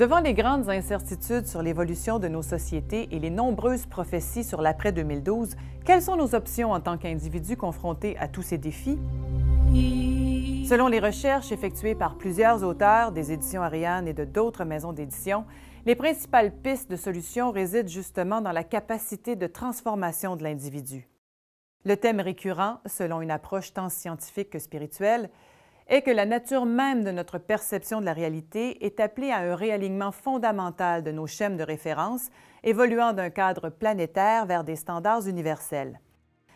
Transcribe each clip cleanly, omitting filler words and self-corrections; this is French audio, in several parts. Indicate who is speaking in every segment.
Speaker 1: Devant les grandes incertitudes sur l'évolution de nos sociétés et les nombreuses prophéties sur l'après-2012, quelles sont nos options en tant qu'individus confrontés à tous ces défis? Selon les recherches effectuées par plusieurs auteurs des éditions Ariane et de d'autres maisons d'édition, les principales pistes de solutions résident justement dans la capacité de transformation de l'individu. Le thème récurrent, selon une approche tant scientifique que spirituelle, est que la nature même de notre perception de la réalité est appelée à un réalignement fondamental de nos schèmes de référence, évoluant d'un cadre planétaire vers des standards universels.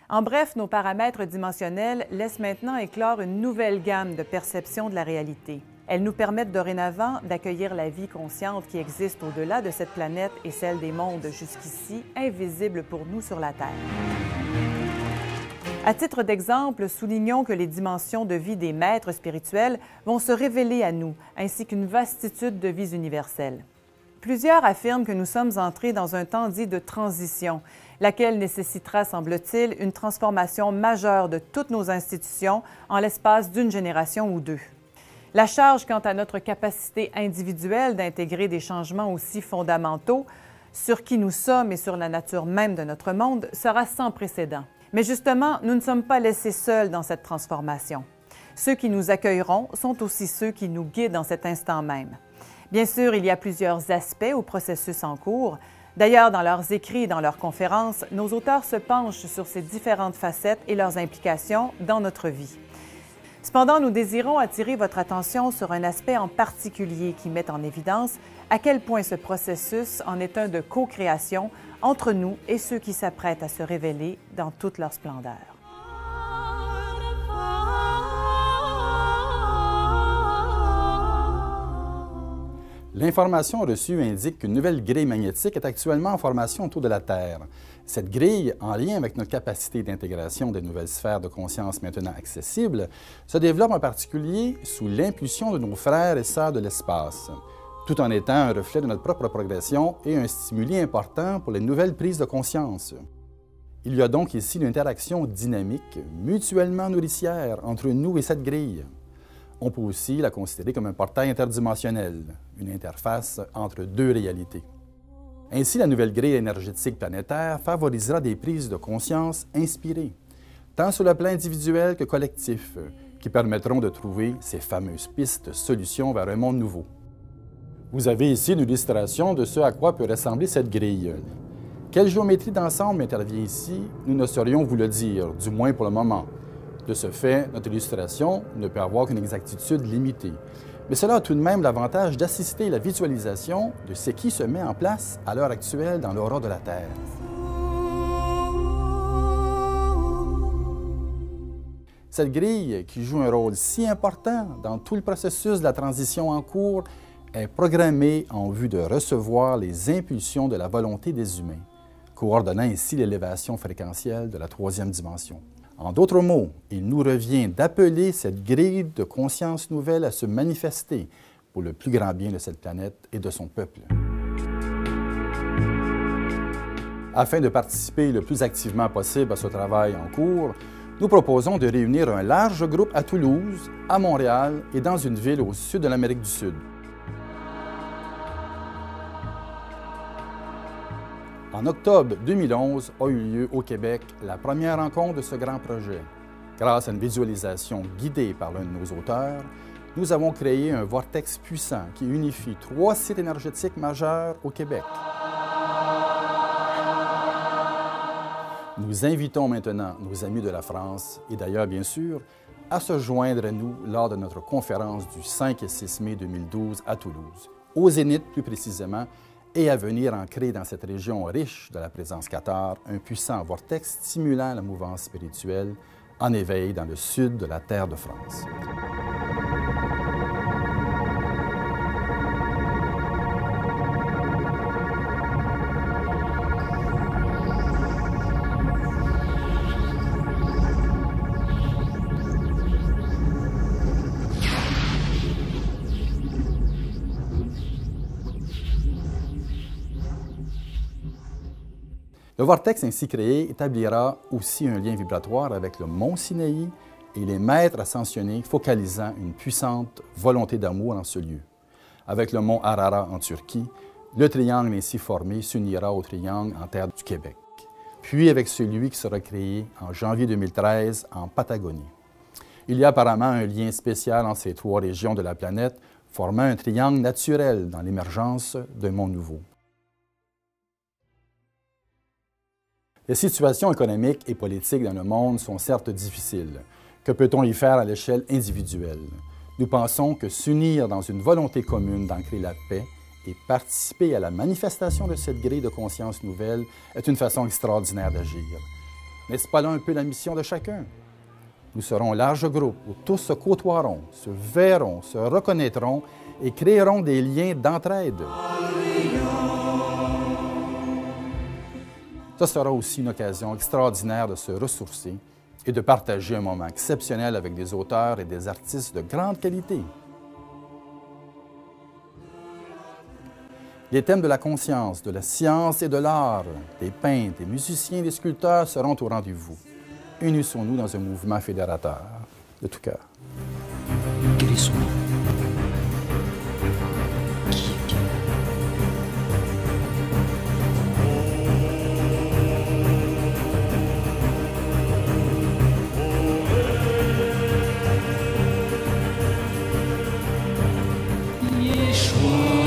Speaker 1: En bref, nos paramètres dimensionnels laissent maintenant éclore une nouvelle gamme de perception de la réalité. Elles nous permettent dorénavant d'accueillir la vie consciente qui existe au-delà de cette planète et celle des mondes jusqu'ici invisibles pour nous sur la Terre. À titre d'exemple, soulignons que les dimensions de vie des maîtres spirituels vont se révéler à nous, ainsi qu'une vastitude de vies universelles. Plusieurs affirment que nous sommes entrés dans un temps dit de transition, laquelle nécessitera, semble-t-il, une transformation majeure de toutes nos institutions en l'espace d'une génération ou deux. La charge quant à notre capacité individuelle d'intégrer des changements aussi fondamentaux sur qui nous sommes et sur la nature même de notre monde sera sans précédent. Mais justement, nous ne sommes pas laissés seuls dans cette transformation. Ceux qui nous accueilleront sont aussi ceux qui nous guident dans cet instant même. Bien sûr, il y a plusieurs aspects au processus en cours. D'ailleurs, dans leurs écrits et dans leurs conférences, nos auteurs se penchent sur ces différentes facettes et leurs implications dans notre vie. Cependant, nous désirons attirer votre attention sur un aspect en particulier qui met en évidence à quel point ce processus en est un de co-création entre nous et ceux qui s'apprêtent à se révéler dans toute leur splendeur.
Speaker 2: L'information reçue indique qu'une nouvelle grille magnétique est actuellement en formation autour de la Terre. Cette grille, en lien avec notre capacité d'intégration des nouvelles sphères de conscience maintenant accessibles, se développe en particulier sous l'impulsion de nos frères et sœurs de l'espace, tout en étant un reflet de notre propre progression et un stimuli important pour les nouvelles prises de conscience. Il y a donc ici une interaction dynamique, mutuellement nourricière entre nous et cette grille. On peut aussi la considérer comme un portail interdimensionnel, une interface entre deux réalités. Ainsi, la nouvelle grille énergétique planétaire favorisera des prises de conscience inspirées, tant sur le plan individuel que collectif, qui permettront de trouver ces fameuses pistes de solutions vers un monde nouveau. Vous avez ici une illustration de ce à quoi peut ressembler cette grille. Quelle géométrie d'ensemble intervient ici, nous ne saurions vous le dire, du moins pour le moment. De ce fait, notre illustration ne peut avoir qu'une exactitude limitée. Mais cela a tout de même l'avantage d'assister à la visualisation de ce qui se met en place à l'heure actuelle dans l'aura de la Terre. Cette grille, qui joue un rôle si important dans tout le processus de la transition en cours, est programmée en vue de recevoir les impulsions de la volonté des humains, coordonnant ainsi l'élévation fréquentielle de la troisième dimension. En d'autres mots, il nous revient d'appeler cette grille de conscience nouvelle à se manifester pour le plus grand bien de cette planète et de son peuple. Afin de participer le plus activement possible à ce travail en cours, nous proposons de réunir un large groupe à Toulouse, à Montréal et dans une ville au sud de l'Amérique du Sud. En octobre 2011 a eu lieu au Québec la première rencontre de ce grand projet. Grâce à une visualisation guidée par l'un de nos auteurs, nous avons créé un vortex puissant qui unifie 3 sites énergétiques majeurs au Québec. Nous invitons maintenant nos amis de la France, et d'ailleurs bien sûr, à se joindre à nous lors de notre conférence du 5 et 6 mai 2012 à Toulouse, au Zénith plus précisément, et à venir ancrer dans cette région riche de la présence cathare un puissant vortex stimulant la mouvance spirituelle en éveil dans le sud de la terre de France. Le vortex ainsi créé établira aussi un lien vibratoire avec le mont Sinaï et les maîtres ascensionnés focalisant une puissante volonté d'amour en ce lieu. avec le mont Ararat en Turquie, le triangle ainsi formé s'unira au triangle en terre du Québec, puis avec celui qui sera créé en janvier 2013 en Patagonie. Il y a apparemment un lien spécial entre ces trois régions de la planète, formant un triangle naturel dans l'émergence d'un monde nouveau. Les situations économiques et politiques dans le monde sont certes difficiles. Que peut-on y faire à l'échelle individuelle? Nous pensons que s'unir dans une volonté commune d'ancrer la paix et participer à la manifestation de cette grille de conscience nouvelle est une façon extraordinaire d'agir. N'est-ce pas là un peu la mission de chacun? Nous serons un large groupe où tous se côtoieront, se verront, se reconnaîtront et créeront des liens d'entraide. Ce sera aussi une occasion extraordinaire de se ressourcer et de partager un moment exceptionnel avec des auteurs et des artistes de grande qualité. Les thèmes de la conscience, de la science et de l'art, des peintres, des musiciens et des sculpteurs seront au rendez-vous. Unissons-nous dans un mouvement fédérateur de tout cœur.
Speaker 3: Yeshua.